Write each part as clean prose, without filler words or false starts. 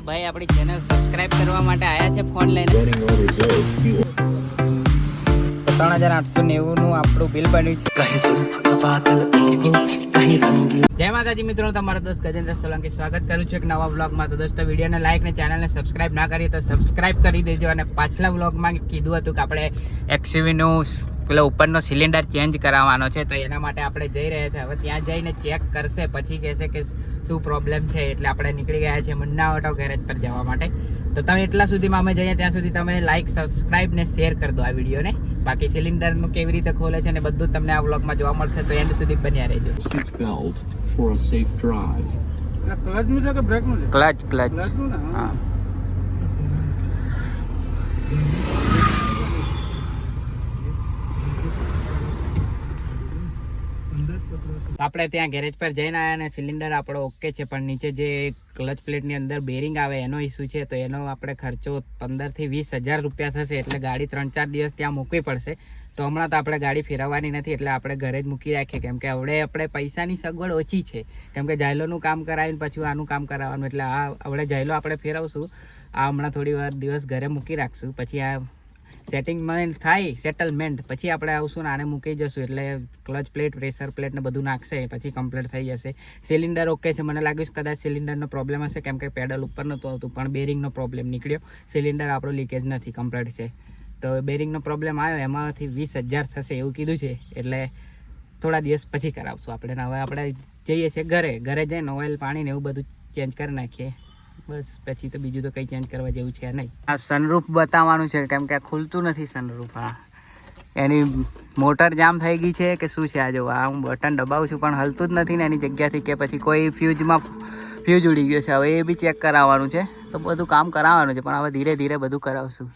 ભાઈ આપણી channel subscribe કરવા માટે આયા છે ફોન લઈને 3890 નું આપણું બિલ બન્યું છે. જય માતાજી મિત્રો, તમારા દોસ્ત ગજેન્દ્ર સોલંકી સ્વાગત કરું છું એક નવા વ્લોગમાં. તો દોસ્તો વિડીયોને લાઈક ને ચેનલને સબસ્ક્રાઇબ ના કરી તો સબસ્ક્રાઇબ કરી દેજો. અને પાછલા વ્લોગમાં કીધું હતું કે આપણે XUV નું પેલો ઉપરનો સિલિન્ડર ચેન્જ કરાવવાનો છે, તો એના માટે આપણે જઈ રહ્યા છીએ. હવે ત્યાં જઈને ચેક કરશે, પછી કહેશે કે શું પ્રોબ્લેમ છે. એટલે આપણે નીકળી ગયા છીએ મુન્ના ઓટો ગેરેજ પર જવા માટે. તો તમે એટલા સુધીમાં અમે જઈએ ત્યાં સુધી તમે લાઈક, સબસ્ક્રાઇબ ને શેર કરી દો આ વિડીયોને. બાકી સિલિન્ડરનું કેવી રીતે ખોલે છે ને બધું તમને આ વ્લોગમાં જોવા મળશે, તો એન્ડ સુધી બન્યા રહેજો. ક્લચ હા. આપણે ત્યાં ગેરેજ પર જઈને આવ્યા અને સિલિન્ડર આપણો ઓકે છે, પણ નીચે જે ક્લચ પ્લેટની અંદર બેરિંગ આવે એનો ઇસ્યુ છે. તો એનો આપણે ખર્ચો 15,000 થી 20,000 રૂપિયા થશે. એટલે ગાડી 3-4 દિવસ ત્યાં મૂકવી પડશે. તો હમણાં તો આપણે ગાડી ફેરવવાની નથી, એટલે આપણે ઘરે જ મૂકી રાખીએ. કેમ કે હવે આપણે પૈસાની સગવડ ઓછી છે. કેમ કે જાયલોનું કામ કરાવીને પછી આનું કામ કરાવવાનું, એટલે આ હવે જાયલો આપણે ફેરવશું. આ હમણાં થોડી વાર દિવસ ઘરે મૂકી રાખશું, પછી આ સેટિંગમાં થાય સેટલમેન્ટ, પછી આપણે આવશું ને આને મૂકી જશું. એટલે ક્લચ પ્લેટ, પ્રેશર પ્લેટ ને બધું નાખશે, પછી કમ્પ્લીટ થઈ જશે. સિલિન્ડર ઓકે છે. મને લાગ્યું કદાચ સિલિન્ડરનો પ્રોબ્લેમ હશે, કેમ કે પેડલ ઉપર નહોતું આવતું, પણ બેરિંગનો પ્રોબ્લેમ નીકળ્યો. સિલિન્ડર આપણું લીકેજ નથી, કમ્પ્લીટ છે. તો બેરિંગનો પ્રોબ્લેમ આવ્યો, એમાંથી 20,000 થશે એવું કીધું છે. એટલે થોડા દિવસ પછી કરાવશું આપણે. હવે આપણે જઈએ છીએ ઘરે જઈને ઓઇલ, પાણી ને એવું બધું ચેન્જ કરી નાખીએ. બસ પછી તો બીજું તો કંઈ ચેન્જ કરવા જેવું છે નહીં. આ સનરૂફ બતાવવાનું છે, કેમ કે આ ખુલતું નથી સનરૂફ. હા, એની મોટર જામ થઈ ગઈ છે કે શું છે આ જો. આ હું બટન દબાવું છું પણ હલતું જ નથી ને એની જગ્યાથી, કે પછી કોઈ ફ્યુઝ ઉડી ગયો છે. હવે એ બી ચેક કરાવવાનું છે. તો બધું કામ કરાવવાનું છે, પણ હવે ધીરે ધીરે બધું કરાવશું.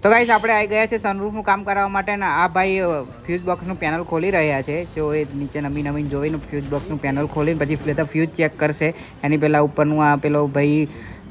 તો ગાઈસ આપણે આવી ગયા છે સનરૂફનું કામ કરાવવા માટે. ને આ ભાઈ ફ્યુઝ બોક્સનું પેનલ ખોલી રહ્યા છે. જો એ નીચે નવીન જોઈને ફ્યુઝ બોક્સનું પેનલ ખોલીને પછી બધા ફ્યુઝ ચેક કરશે. એની પહેલાં ઉપરનું આ પેલો ભાઈ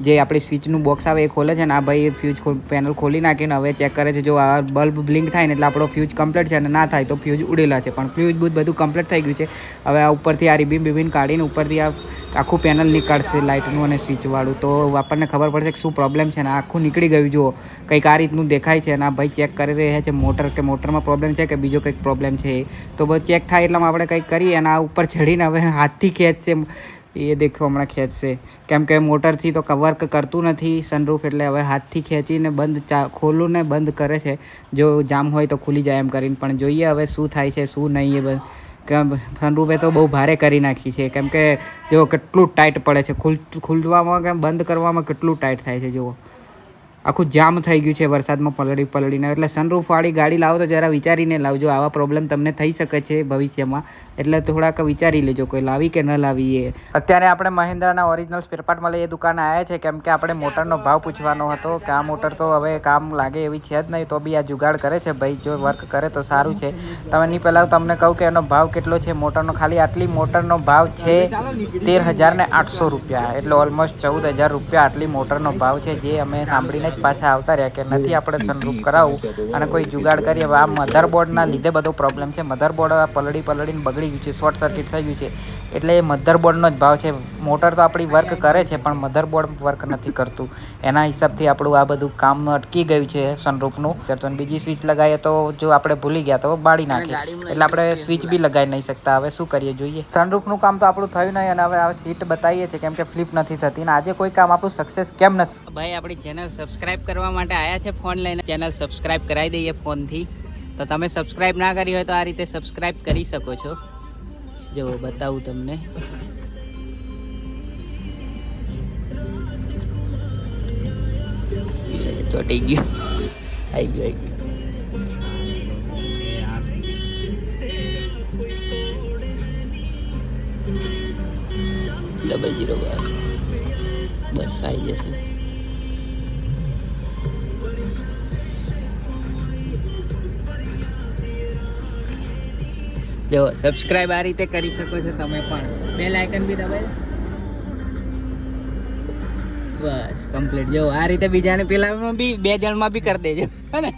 જે આપણી સ્વિચનું બોક્સ આવે એ ખોલે છે, ને આ ભાઈ ફ્યુઝ પેનલ ખોલી નાખીને હવે ચેક કરે છે. જો આ બલ્બ બ્લિંક થાય ને એટલે આપણો ફ્યુઝ કમ્પ્લીટ છે, અને ના થાય તો ફ્યુઝ ઉડેલા છે. પણ ફ્યુઝ બધું કમ્પ્લીટ થઈ ગયું છે. હવે આ ઉપરથી આ રિબીન કાઢીને ઉપરથી આ આખું પેનલ નીકાળશે, લાઇટનું અને સ્વિચવાળું. તો આપણને ખબર પડશે કે શું પ્રોબ્લેમ છે. ને આખું નીકળી ગયું. જુઓ કંઈક આ રીતનું દેખાય છે. અને આ ભાઈ ચેક કરી રહ્યા છે મોટરમાં પ્રોબ્લેમ છે કે બીજો કંઈક પ્રોબ્લેમ છે. તો બધું ચેક થાય એટલામાં આપણે કંઈક કરીએ. અને આ ઉપર ચડીને હવે હાથથી ખેંચશે, એ દેખો હમણાં ખેંચશે. કેમ કે મોટરથી તો વર્ક કરતું નથી સનરૂફ, એટલે હવે હાથથી ખેંચીને ખોલું ને બંધ કરે છે. જો જામ હોય તો ખુલી જાય એમ કરીને. પણ જોઈએ હવે શું થાય છે શું નહીં એ બધું. કેમ સનરૂફે તો બહુ ભારે કરી નાખી છે. કેમ કે જો કેટલું ટાઈટ પડે છે. ખુલવામાં કે બંધ કરવામાં કેટલું ટાઈટ થાય છે. જુઓ આખું જામ થઈ ગયું છે વરસાદમાં પલળીને. એટલે સનરૂફવાળી ગાડી લાવો તો જરા વિચારીને લાવજો. આવા પ્રોબ્લેમ તમને થઈ શકે છે ભવિષ્યમાં, એટલે થોડાક વિચારી લેજો કોઈ લાવી કે ન લાવી એ. અત્યારે આપણે મહિન્દ્રાના ઓરિજિનલ સ્પેર પાર્ટ મળે એ દુકાને આવ્યા છે, કેમ કે આપણે મોટરનો ભાવ પૂછવાનો હતો કે આ મોટર તો હવે કામ લાગે એવી છે જ નહીં, તો બી આ જુગાડ કરે છે ભાઈ. જો વર્ક કરે તો સારું છે. તમે નહીં પહેલાં તમને કહું કે એનો ભાવ કેટલો છે મોટરનો. ખાલી આટલી મોટરનો ભાવ છે 13,800 રૂપિયા, એટલે ઓલમોસ્ટ 14,000 રૂપિયા આટલી મોટરનો ભાવ છે. જે અમે સાંભળીને પાછા આવતા રહ્યા કે નથી આપણે સનરૂફ કરાવવું અને કોઈ જુગાડ કરીએ. આ મધરબોર્ડના લીધે બધો પ્રોબ્લેમ છે. મધરબોર્ડ પલળીને બગડી ગયું છે, શોર્ટ સર્કિટ થઈ ગયું છે. એટલે એ મધરબોર્ડનો જ ભાવ છે. મોટર તો આપણી વર્ક કરે છે, પણ મધરબોર્ડ વર્ક નથી કરતું. એના હિસાબથી આપણું આ બધું કામ અટકી ગયું છે સનરૂફનું. તો બીજી સ્વિચ લગાવીએ તો જો આપણે ભૂલી ગયા તો બાળી નાખીએ, એટલે આપણે સ્વિચ બી લગાવી નહીં શકતા. હવે શું કરીએ જોઈએ. સનરૂફનું કામ તો આપણું થયું નહીં, અને હવે આ સીટ બતાવીએ છીએ કેમ કે ફ્લિપ નથી થતી. ને આજે કોઈ કામ આપણું સક્સેસ કેમ નથી. ભાઈ આપણી ચેનલ સબસ્ક્રાઇબ કરવા માટે આવ્યા છે ફોન લઈને. ચેનલ સબસ્ક્રાઇબ કરાવી દઈએ ફોનથી. તો તમે સબસ્ક્રાઇબ ના કરી હોય તો આ રીતે સબસ્ક્રાઇબ કરી શકો છો. જો બતાવું તમને. ચોટી ગયું. આવી ગયું. 002 બસ આવી જશે. જો સબસ્ક્રાઇબ આ રીતે કરી શકો છો તમે પણ. બેલ આઇકન બી દબાવી બસ કમ્પ્લીટ. જો આ રીતે બીજાને પેલામાં બી 2 જણમાં બી કરી દેજો, હે ને.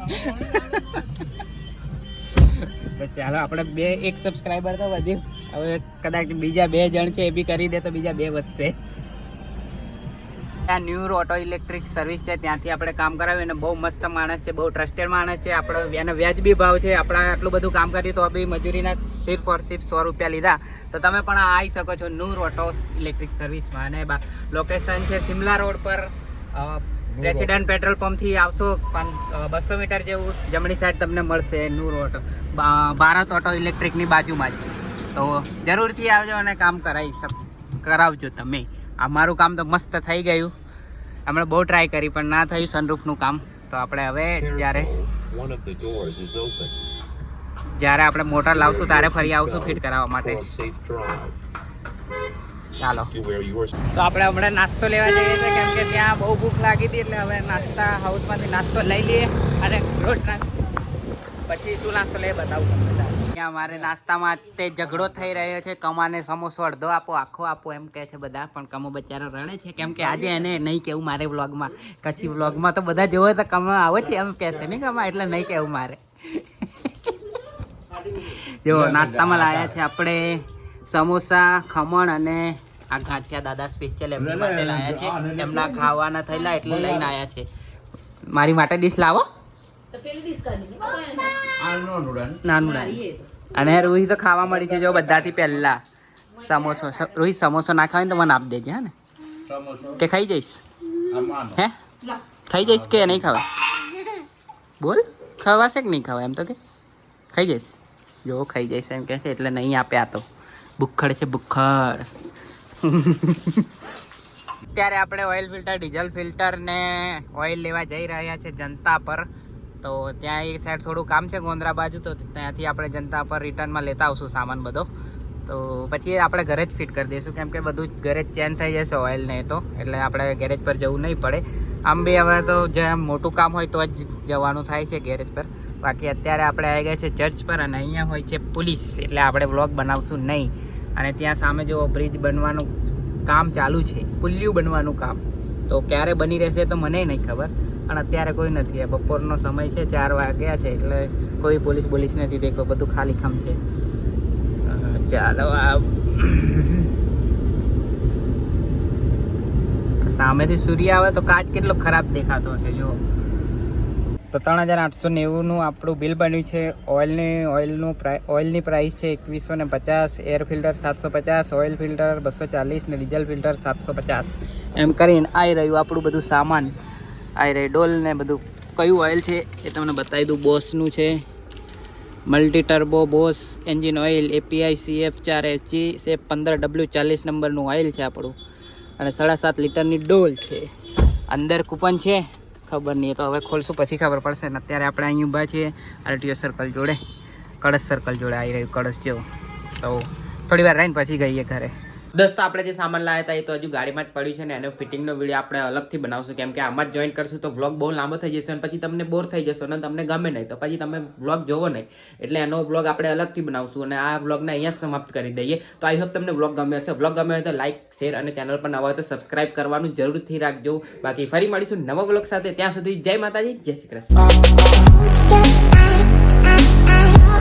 ચાલો આપણે 1 સબસ્ક્રાઇબર તો વધ્યું. હવે કદાચ બીજા 2 જણ છે એ બી કરી દે તો બીજા 2 વધશે. આ ન્યૂ ઓટો ઇલેક્ટ્રિક સર્વિસ છે, ત્યાંથી આપણે કામ કરાવ્યું અને બહુ મસ્ત માણસ છે, બહુ ટ્રસ્ટેડ માણસ છે. આપણે એને વ્યાજબી ભાવ છે. આપણે આટલું બધું કામ કર્યું તો બી મજૂરીના સિર્ફ ઓર સિર્ફ 100 રૂપિયા લીધા. તો તમે પણ આવી શકો છો ન્યૂ ઓટો ઇલેક્ટ્રિક સર્વિસમાં. અને લોકેશન છે સિમલા રોડ પર, પ્રેસિડેન્ટ પેટ્રોલ પંપથી આવશો 200 મીટર જેવું જમણી સાઈડ તમને મળશે ન્યૂ ઓટો, ભારત ઓટો ઇલેક્ટ્રિકની બાજુમાં જ. તો જરૂરથી આવજો અને કામ કરાવજો તમે. અમારું કામ તો મસ્ત થઈ ગયું. અમે બહુ ટ્રાય કરી પણ ના થયું સનરૂફનું કામ. તો આપણે હવે જ્યારે આપણે મોટર લાવશું ત્યારે ફરી આવશું ફિટ કરાવવા માટે. ચાલો, તો આપણે હમણાં નાસ્તો લેવા જઈએ છીએ કેમ કે ત્યાં બહુ ભૂખ લાગી હતી. એટલે હવે નાસ્તા હાઉસમાંથી નાસ્તો લઈ લઈએ અને રોજ પછી શું નાસ્તો લઈએ બતાવું તમને. ત્યાં મારે નાસ્તામાં તે ઝઘડો થઈ રહ્યો છે. કમાને સમોસો અડધો આપો, આખો આપો એમ કહે છે બધા, પણ કમો બચારો રડે છે કેમ કે આજે એને નહીં કહેવું મારે વ્લોગમાં. કચ્છી વ્લોગમાં તો બધા જોવે તો કમા આવે છે એમ કહેશે નહીં કમા, એટલે નહીં કહેવું મારે. જો નાસ્તામાં લાવ્યા છે આપણે સમોસા, ખમણ અને આ ગાંઠિયા દાદા સ્પેશિયલ એમના માટે લાવ્યા છે. એમના ખાવાના થયેલા એટલે લઈને આવ્યા છે. મારી માટે ડીશ લાવો. નાનું અને રૂહી તો ખાવા મળી છે જો બધાથી પહેલા સમોસો. રૂહી સમોસો ના ખાય ને તો મને આપી દેજે. હા ને, કે ખાઈ જઈશ? હે, ખાઈ જઈશ કે નહીં ખાવા? બોલ, ખવાશે કે નહીં ખાવા? એમ તો કે ખાઈ જઈશ. જો ખાઈ જઈશ એમ કહે છે એટલે નહીં આપ્યા. તો ભૂખડ છે, ભૂખડ. અત્યારે આપણે ઓઇલ ફિલ્ટર, ડીઝલ ફિલ્ટર ને ઓઇલ લેવા જઈ રહ્યા છે જનતા પર. તો ત્યાં એક સાઈડ થોડું કામ છે ગોંદરા બાજુ, તો ત્યાંથી આપણે જનતા પર રિટર્નમાં લેતા આવશું સામાન બધો. તો પછી આપણે ઘરે જ ફિટ કરી દઈશું કેમ કે બધું જ ઘરે જ ચેન્જ થઈ જશે ઓઇલ ને તો, એટલે આપણે ગેરેજ પર જવું નહીં પડે. આમ બી હવે તો જે મોટું કામ હોય તો જ જવાનું થાય છે ગેરેજ પર. બાકી અત્યારે આપણે આવી ગયા છે ચર્ચ પર અને અહીંયા હોય છે પોલીસ, એટલે આપણે વ્લોગ બનાવશું નહીં. અને ત્યાં સામે જો બ્રિજ બનવાનું કામ ચાલુ છે, પુલિયું બનવાનું કામ. તો ક્યારે બની રહેશે તો મને નહીં ખબર, પણ અત્યારે કોઈ નથી. બપોરનો સમય છે, 4 વાગ્યા છે, એટલે કોઈ પોલીસ નથી. દેખો બધું ખાલી ખમ છે. ચાલો, આ સામેથી સૂર્ય આવે તો કાચ કેટલો ખરાબ દેખાતો હશે જો. તો 3890નું આપણું બિલ બન્યું છે. ઓઇલની પ્રાઇસ છે 2150, એર ફિલ્ટર 750, ઓઇલ ફિલ્ટર 240 ને ડીઝલ ફિલ્ટર 750. એમ કરીને આવી રહ્યું આપણું બધું સામાન. આવી રહી ડોલ ને બધું. કયું ઓઇલ છે એ તમને બતાવી દઉં. બોસનું છે, multi turbo boss engine oil, API CF4HG safe 15W40 નંબરનું ઓઇલ છે આપણું. અને 7.5 લીટરની ડોલ છે. અંદર કૂપન છે, ખબર નહીં, તો હવે ખોલશું પછી ખબર પડશે ને. અત્યારે આપણે અહીં ઊભા છીએ RTO સર્કલ જોડે, કળશ સર્કલ જોડે આવી રહ્યું કળશ જેવું. તો થોડી વાર રહીને પછી ગઈએ ઘરે. દોસ્તો આપણે જે સામાન લાવ્યા હતા એ તો હજુ ગાડીમાં જ પડ્યું છે ને એનો ફિટિંગનો વિડીયો આપણે અલગથી બનાવશું કેમ કે આમાં જ જોઈન કરશું તો વ્લોગ બહુ લાંબો થઈ જશે અને પછી તમને બોર થઈ જશો અને તમને ગમે નહીં તો પછી તમે વ્લોગ જોવો નહીં. એટલે એનો વ્લોગ આપણે અલગથી બનાવશું અને આ વ્લોગને અહીંયા સમાપ્ત કરી દઈએ. તો આઈ હોપ તમને વ્લોગ ગમે હશે. વ્લોગ ગમે હોય તો લાઈક, શેર અને ચેનલ પર નવા હોય તો સબસ્ક્રાઇબ કરવાનું જરૂરથી રાખજો. બાકી ફરી મળીશું નવા વ્લોગ સાથે. ત્યાં સુધી જય માતાજી, જય શ્રી કૃષ્ણ.